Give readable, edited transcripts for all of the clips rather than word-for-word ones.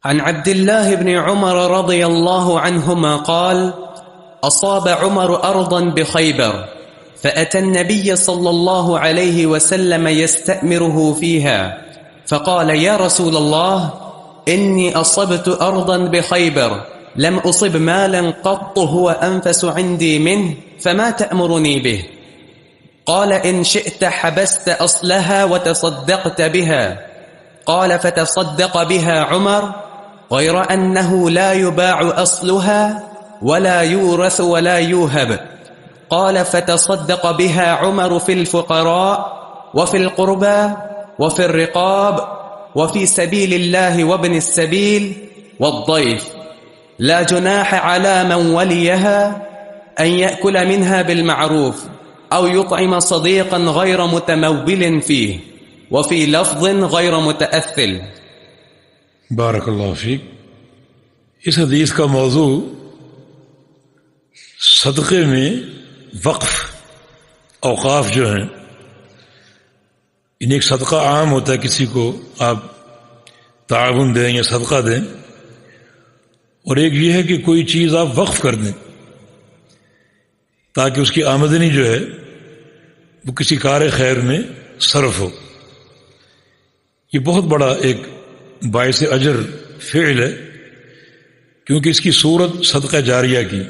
عن عبد الله بن عمر رضي الله عنهما قال: أصاب عمر أرضا بخيبر فأتى النبي صلى الله عليه وسلم يستأمره فيها فقال: يا رسول الله، إني أصبت أرضا بخيبر لم أصب مالا قط هو أنفس عندي منه، فما تأمرني به؟ قال: إن شئت حبست أصلها وتصدقت بها. قال: فتصدق بها عمر، غير أنه لا يباع أصلها ولا يورث ولا يوهب. قال: فتصدق بها عمر في الفقراء وفي القربى وفي الرقاب وفي سبيل الله وابن السبيل والضيف، لا جناح على من وليها أن يأكل منها بالمعروف أو يطعم صديقا غير متمول فيه، وفي لفظ غير متأثل. بارک اللہ فیک. اس حدیث کا موضوع صدقے میں وقف اوقاف جو ہیں، ایک صدقہ عام ہوتا ہے، کسی کو آپ تعاون دیں یا صدقہ دیں، اور ایک یہ ہے کہ کوئی چیز آپ وقف کر دیں تاکہ اس کی آمدنی جو ہے وہ کسی کار خیر میں صرف ہو. یہ بہت بڑا ایک باعث اجر فعل ہے، کیونکہ اس کی صورت صدقہ جاریہ کی.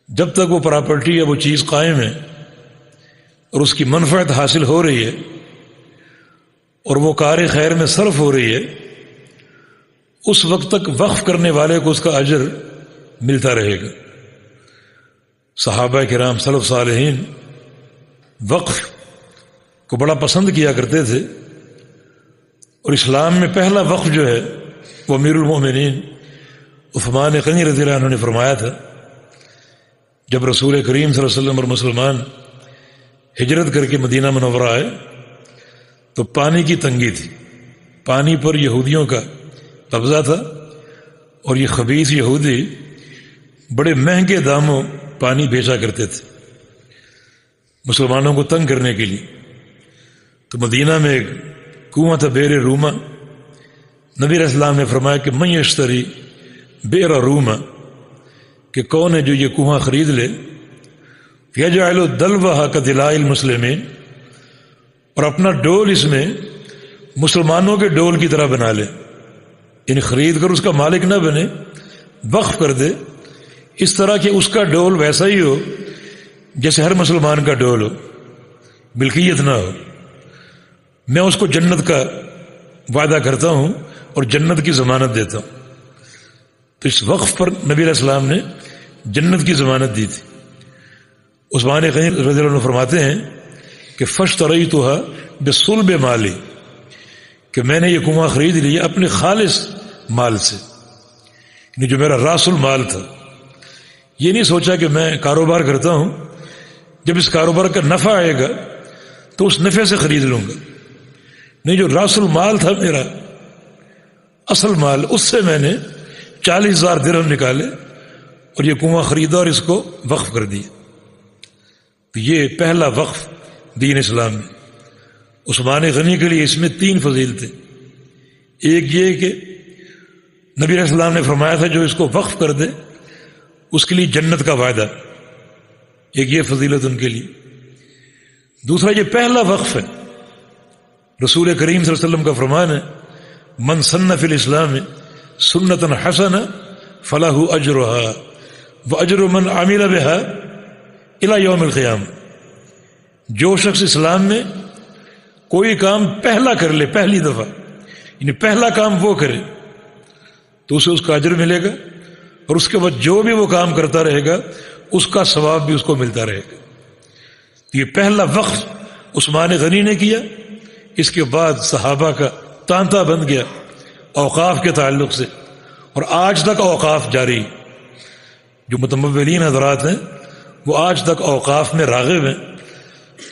جب تک وہ پراپرٹی یا وہ چیز قائم ہے اور اس کی منفعت حاصل ہو رہی ہے اور وہ کار خیر میں صرف ہو رہی ہے، اس وقت تک وقف کرنے والے کو اس کا اجر ملتا رہے گا. صحابہ کرام سلف صالحین وقف کو بڑا پسند کیا کرتے تھے، اور اسلام میں پہلا وقف جو ہے وہ امیر المومنین عثمان غنی رضی اللہ عنہ نے فرمایا تھا. جب رسول کریم صلی اللہ علیہ وسلم اور مسلمان ہجرت کر کے مدینہ منورہ آئے تو پانی کی تنگی تھی، پانی پر یہودیوں کا قبضہ تھا، اور یہ خبیث یہودی بڑے مہنگے داموں پانی بیچا کرتے تھے مسلمانوں کو تنگ کرنے کے لیے. تو مدینہ میں ایک کنواں تھا، بئر روما. نبی علیہ السلام نے فرمایا کہ من یشتری بئر روما، کہ کون ہے جو یہ کنواں خرید لے، یجعل دلوہا کدلاء المسلمین، اور اپنا ڈول اس میں مسلمانوں کے ڈول کی طرح بنا لے، یعنی خرید کر اس کا مالک نہ بنے، وقف کر دے اس طرح کہ اس کا ڈول ویسا ہی ہو جیسے ہر مسلمان کا ڈول ہو، ملکیت نہ ہو. میں اس کو جنت کا وعدہ کرتا ہوں اور جنت کی ضمانت دیتا ہوں. تو اس وقف پر نبی علیہ السلام نے جنت کی ضمانت دی تھی. عثمان غنی رضی اللہ عنہ فرماتے ہیں کہ فاشتریتها بصلب مالی، کہ میں نے یہ کنواں خرید لیا اپنے خالص مال سے، یعنی جو میرا راس المال تھا. یہ نہیں سوچا کہ میں کاروبار کرتا ہوں، جب اس کاروبار کا نفع آئے گا تو اس نفع سے خرید لوں گا. نہیں، جو راس المال تھا میرا اصل مال، اس سے میں نے 40,000 درہم نکالے اور یہ کنواں خریدا اور اس کو وقف کر دیا. تو یہ پہلا وقف دین اسلام میں. عثمان غنی کے لیے اس میں 3 فضیلتیں. ایک یہ کہ نبی علیہ السلام نے فرمایا تھا جو اس کو وقف کر دے اس کے لیے جنت کا وعدہ، ایک یہ فضیلت ان کے لیے. دوسرا یہ پہلا وقف ہے. رسول کریم صلی اللہ علیہ وسلم کا فرمان ہے من سن فی الاسلام سنتا حسنہ فلہ اجرہا واجر من عمل بها الی یوم القیامہ. جو شخص اسلام میں کوئی کام پہلا کر لے، پہلی دفعہ، یعنی پہلا کام وہ کرے، تو اسے اس کا اجر ملے گا، اور اس کے بعد جو بھی وہ کام کرتا رہے گا اس کا ثواب بھی اس کو ملتا رہے گا. یہ پہلا وقف عثمان غنی نے کیا. اس کے بعد صحابہ کا تانتا بن گیا اوقاف کے تعلق سے، اور آج تک اوقاف جاری. جو متمولین حضرات ہیں وہ آج تک اوقاف میں راغب ہیں.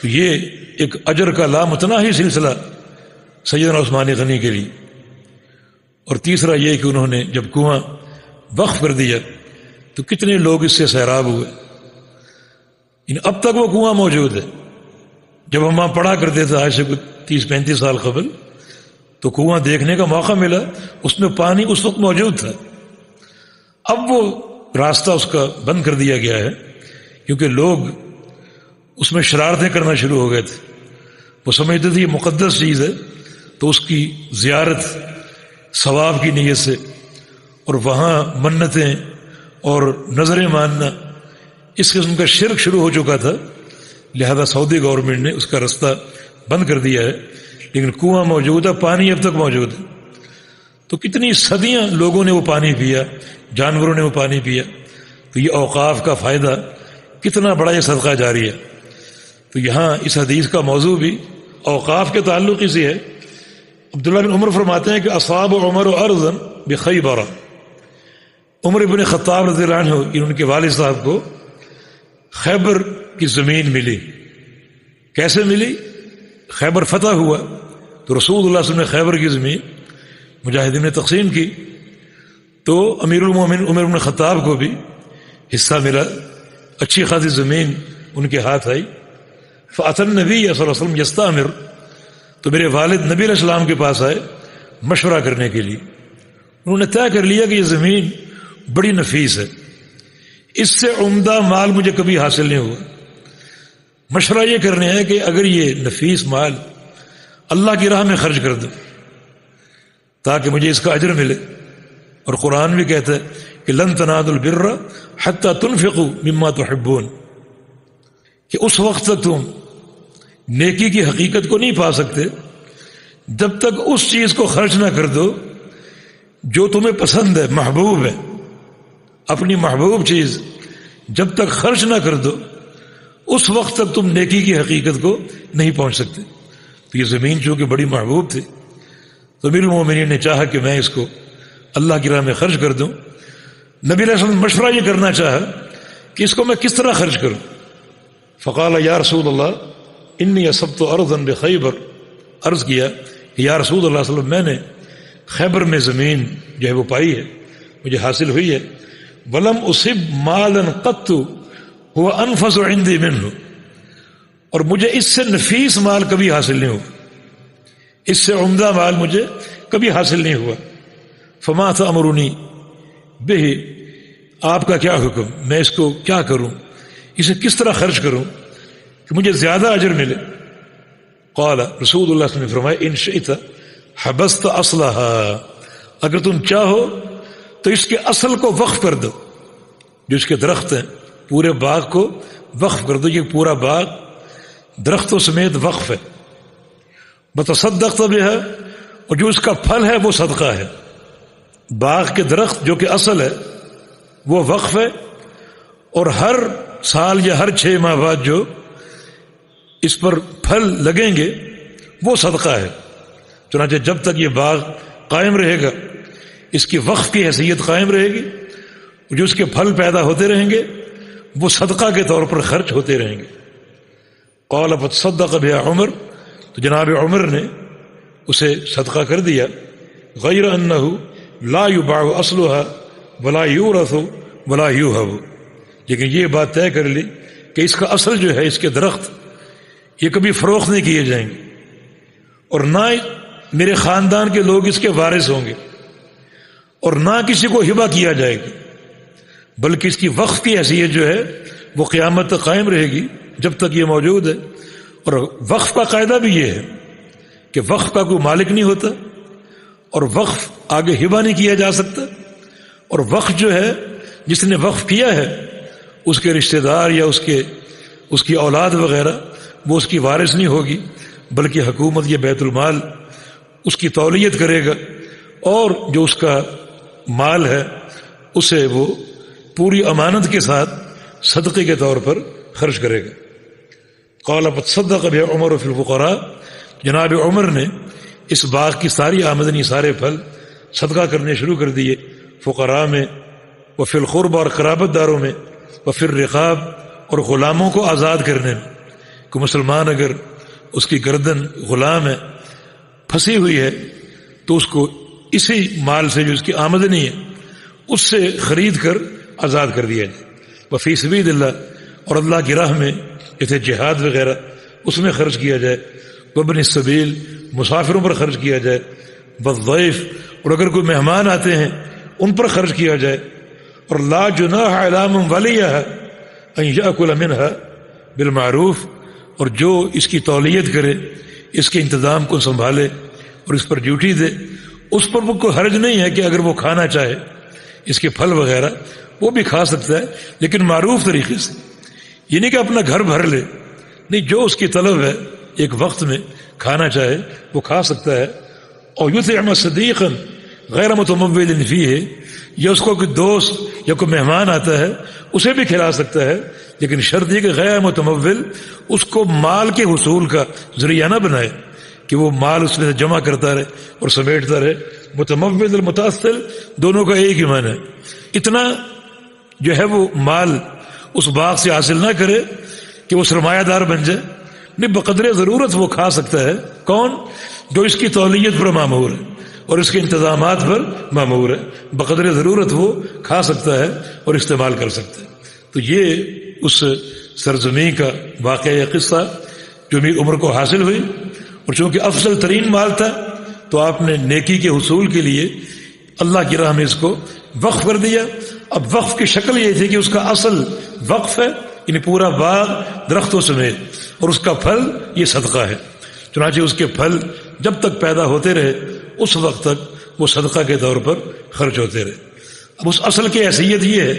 تو یہ ایک اجر کا لامتناہی سلسلہ سیدنا عثمان غنی کے لیے. اور تیسرا یہ کہ انہوں نے جب کنواں وقف کر دیا تو کتنے لوگ اس سے سیراب ہوئے. اب تک وہ کنواں موجود ہے. جب ہم وہاں پڑھا کرتے تھے آج سے 30-35 سال قبل، تو کنواں دیکھنے کا موقع ملا، اس میں پانی اس وقت موجود تھا. اب وہ راستہ اس کا بند کر دیا گیا ہے کیونکہ لوگ اس میں شرارتیں کرنا شروع ہو گئے تھے. وہ سمجھتے تھے یہ مقدس چیز ہے، تو اس کی زیارت ثواب کی نیت سے اور وہاں منتیں اور نظریں ماننا، اس قسم کا شرک شروع ہو چکا تھا. لہذا سعودی گورنمنٹ نے اس کا رستہ بند کر دیا ہے، لیکن کنواں موجود ہے، پانی اب تک موجود ہے. تو کتنی صدیاں لوگوں نے وہ پانی پیا، جانوروں نے وہ پانی پیا. تو یہ اوقاف کا فائدہ کتنا بڑا یہ صدقہ جاری ہے. تو یہاں اس حدیث کا موضوع بھی اوقاف کے تعلق ہی سے ہے. عبداللہ بن عمر فرماتے ہیں کہ اصاب عمر ارضا بخیبر، عمر ابن خطاب رضی اللہ عنہ ان کے والد صاحب کو خیبر کی زمین ملی. کیسے ملی؟ خیبر فتح ہوا تو رسول اللہ صلی اللہ علیہ وسلم نے خیبر کی زمین مجاہدین نے تقسیم کی، تو امیر المومنین عمر بن خطاب کو بھی حصہ ملا، اچھی خاصی زمین ان کے ہاتھ آئی. فأتى النبي صلی اللہ علیہ وسلم یستامر، تو میرے والد نبی علیہ السلام کے پاس آئے مشورہ کرنے کے لیے. انہوں نے طے کر لیا کہ یہ زمین بڑی نفیس ہے، اس سے عمدہ مال مجھے کبھی حاصل نہیں ہوا. مشورہ یہ کرنے ہے کہ اگر یہ نفیس مال اللہ کی راہ میں خرچ کر دوں تاکہ مجھے اس کا اجر ملے. اور قرآن بھی کہتا ہے کہ لن تنالوا البر حتى تنفقوا مما تحبون، کہ اس وقت تک تم نیکی کی حقیقت کو نہیں پا سکتے جب تک اس چیز کو خرچ نہ کر دو جو تمہیں پسند ہے، محبوب ہے. اپنی محبوب چیز جب تک خرچ نہ کر دو اس وقت تک تم نیکی کی حقیقت کو نہیں پہنچ سکتے. تو یہ زمین چونکہ بڑی محبوب تھی تو امیر المومنین نے چاہا کہ میں اس کو اللہ کی راہ میں خرچ کر دوں. نبی علیہ السلام نے مشورہ یہ کرنا چاہا کہ اس کو میں کس طرح خرچ کروں. فقال یا رسول اللہ انی اصبت ارضا بخیبر، عرض کیا کہ یا رسول اللہ صلی اللہ علیہ وسلم میں نے خیبر میں زمین جو ہے وہ پائی ہے، مجھے حاصل ہوئی ہے. ولم اصب مالا قط هو انفس عندي منه، اور مجھے اس سے نفیس مال کبھی حاصل نہیں ہوا، اس سے عمدہ مال مجھے کبھی حاصل نہیں ہوا. فما تأمرنی به، آپ کا کیا حکم، میں اس کو کیا کروں، اسے کس طرح خرچ کروں کہ مجھے زیادہ اجر ملے. قال رسول اللہ صلی اللہ علیہ وسلم نے فرمایا ان شئت حبست اصلها، اگر تم چاہو تو اس کے اصل کو وقف کر دو، جو اس کے درخت ہیں پورے باغ کو وقف کر دو. یہ پورا باغ درختوں سمیت وقف ہے. بتصدقت بها، اور جو اس کا پھل ہے وہ صدقہ ہے. باغ کے درخت جو کہ اصل ہے وہ وقف ہے، اور ہر سال یا ہر 6 ماہ بعد جو اس پر پھل لگیں گے وہ صدقہ ہے. چنانچہ جب تک یہ باغ قائم رہے گا اس کی وقف کی حیثیت قائم رہے گی، جو اس کے پھل پیدا ہوتے رہیں گے وہ صدقہ کے طور پر خرچ ہوتے رہیں گے. قال فتصدق بها عمر، تو جناب عمر نے اسے صدقہ کر دیا. غیر انہ لا یباع اصلها ولا یورث ولا یوہب، لیکن یہ بات طے کر لی کہ اس کا اصل جو ہے، اس کے درخت، یہ کبھی فروخت نہیں کیے جائیں گے، اور نہ میرے خاندان کے لوگ اس کے وارث ہوں گے، اور نہ کسی کو ہبہ کیا جائے گا، بلکہ اس کی وقف کی حیثیت جو ہے وہ قیامت تک قائم رہے گی جب تک یہ موجود ہے. اور وقف کا قاعدہ بھی یہ ہے کہ وقف کا کوئی مالک نہیں ہوتا، اور وقف آگے ہبہ نہیں کیا جا سکتا، اور وقف جو ہے جس نے وقف کیا ہے اس کے رشتہ دار یا اس کی اولاد وغیرہ وہ اس کی وارث نہیں ہوگی، بلکہ حکومت یا بیت المال اس کی تولیت کرے گا، اور جو اس کا مال ہے اسے وہ پوری امانت کے ساتھ صدقے کے طور پر خرچ کرے گا. قال فتصدق بها عمر فی الفقراء، جناب عمر نے اس باغ کی ساری آمدنی، سارے پھل صدقہ کرنے شروع کر دیے فقراء میں، وفی القربى، اور قرابت داروں میں، وفی الرقاب، اور غلاموں کو آزاد کرنے میں. کہ مسلمان اگر اس کی گردن غلام ہے، پھنسی ہوئی ہے، تو اس کو اسی مال سے جو اس کی آمدنی ہے اس سے خرید کر آزاد کر دیا جائے. وفی سبیل اللہ، اور اللہ کی راہ میں جیسے جہاد وغیرہ اس میں خرچ کیا جائے. وابن السبیل، مسافروں پر خرچ کیا جائے. والضیف، اور اگر کوئی مہمان آتے ہیں ان پر خرچ کیا جائے. اور لا جناح علی من ولیھا ان یاکل منھا بالمعروف، اور جو اس کی تولیت کرے، اس کے انتظام کو سنبھالے اور اس پر ڈیوٹی دے، اس پر وہ کوئی حرج نہیں ہے کہ اگر وہ کھانا چاہے اس کے پھل وغیرہ وہ بھی کھا سکتا ہے، لیکن معروف طریقے سے. یہ نہیں کہ اپنا گھر بھر لے، نہیں، جو اس کی طلب ہے ایک وقت میں کھانا چاہے وہ کھا سکتا ہے. اور یطعم صدیقا غیر متمول فیہ، یا اس کو کوئی دوست یا کوئی مہمان آتا ہے اسے بھی کھلا سکتا ہے، لیکن شرط یہ کہ غیر متمول، اس کو مال کے حصول کا ذریعہ نہ بنائے کہ وہ مال اس میں سے جمع کرتا رہے اور سمیٹتا رہے. متمول اور متاثل دونوں کا ایک ہی معنی ہے. اتنا جو ہے وہ مال اس باغ سے حاصل نہ کرے کہ وہ سرمایہ دار بن جائے، نہیں، بقدر ضرورت وہ کھا سکتا ہے. کون؟ جو اس کی تولیت پر مامور ہے اور اس کے انتظامات پر مامور ہے، بقدر ضرورت وہ کھا سکتا ہے اور استعمال کر سکتا ہے. تو یہ اس سرزمین کا واقعہ یا قصہ جو امیر عمر کو حاصل ہوئی، اور چونکہ افضل ترین مال تھا تو آپ نے نیکی کے حصول کے لیے اللہ کی راہ میں اس کو وقف کر دیا. اب وقف کی شکل یہ تھی کہ اس کا اصل وقف ہے، یعنی پورا باغ درختوں سمیت، اور اس کا پھل یہ صدقہ ہے. چنانچہ اس کے پھل جب تک پیدا ہوتے رہے اس وقت تک وہ صدقہ کے طور پر خرچ ہوتے رہے. اب اس اصل کی حیثیت یہ ہے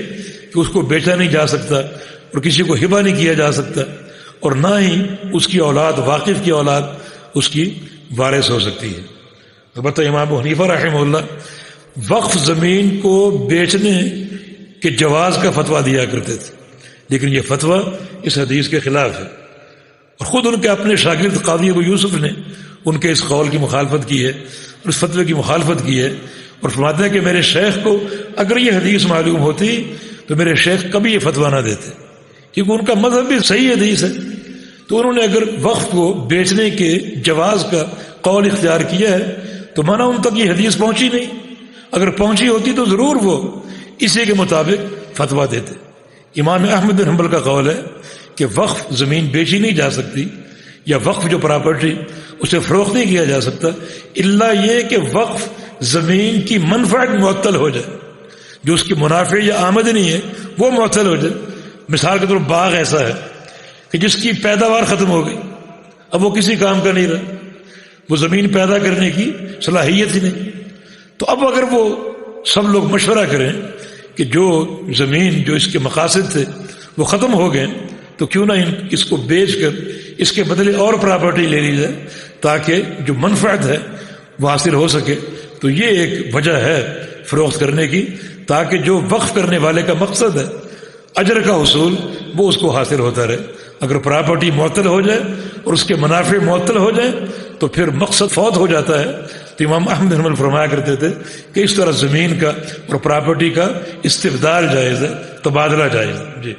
کہ اس کو بیچا نہیں جا سکتا اور کسی کو ہبہ نہیں کیا جا سکتا، اور نہ ہی اس کی اولاد، واقف کی اولاد اس کی وارث ہو سکتی ہے. البتہ امام حنیفہ رحمہ اللہ وقف زمین کو بیچنے کے جواز کا فتویٰ دیا کرتے تھے، لیکن یہ فتویٰ اس حدیث کے خلاف ہے. اور خود ان کے اپنے شاگرد قاضی ابو یوسف نے ان کے اس قول کی مخالفت کی ہے اور اس فتوے کی مخالفت کی ہے، اور فرماتے ہیں کہ میرے شیخ کو اگر یہ حدیث معلوم ہوتی تو میرے شیخ کبھی یہ فتویٰ نہ دیتے، کیونکہ ان کا مذہب بھی صحیح حدیث ہے. تو انہوں نے اگر وقف کو بیچنے کے جواز کا قول اختیار کیا ہے تو مانا ان تک یہ حدیث پہنچی نہیں. اگر پہنچی ہوتی تو ضرور وہ اسی کے مطابق فتویٰ دیتے. امام احمد بن حنبل کا قول ہے کہ وقف زمین بیچی نہیں جا سکتی، یا وقف جو پراپرٹی اسے فروخت نہیں کیا جا سکتا، الا یہ کہ وقف زمین کی منفعت معطل ہو جائے، جو اس کی منافع یا آمدنی ہے وہ معطل ہو جائے. مثال کے طور پر باغ ایسا ہے کہ جس کی پیداوار ختم ہو گئی، اب وہ کسی کام کا نہیں رہا، وہ زمین پیدا کرنے کی صلاحیت ہی نہیں. تو اب اگر وہ سب لوگ مشورہ کریں کہ جو زمین جو اس کے مقاصد تھے وہ ختم ہو گئے، تو کیوں نہ اس کو بیچ کر اس کے بدلے اور پراپرٹی لے لی جائے تاکہ جو منفعت ہے وہ حاصل ہو سکے. تو یہ ایک وجہ ہے فروخت کرنے کی، تاکہ جو وقف کرنے والے کا مقصد ہے اجر کا حصول وہ اس کو حاصل ہوتا رہے. اگر پراپرٹی معطل ہو جائے اور اس کے منافع معطل ہو جائے تو پھر مقصد فوت ہو جاتا ہے. تو امام احمد بن حنبل فرمایا کرتے تھے کہ اس طرح زمین کا اور پراپرٹی کا استبدال جائز ہے، تبادلہ جائز ہے. جی.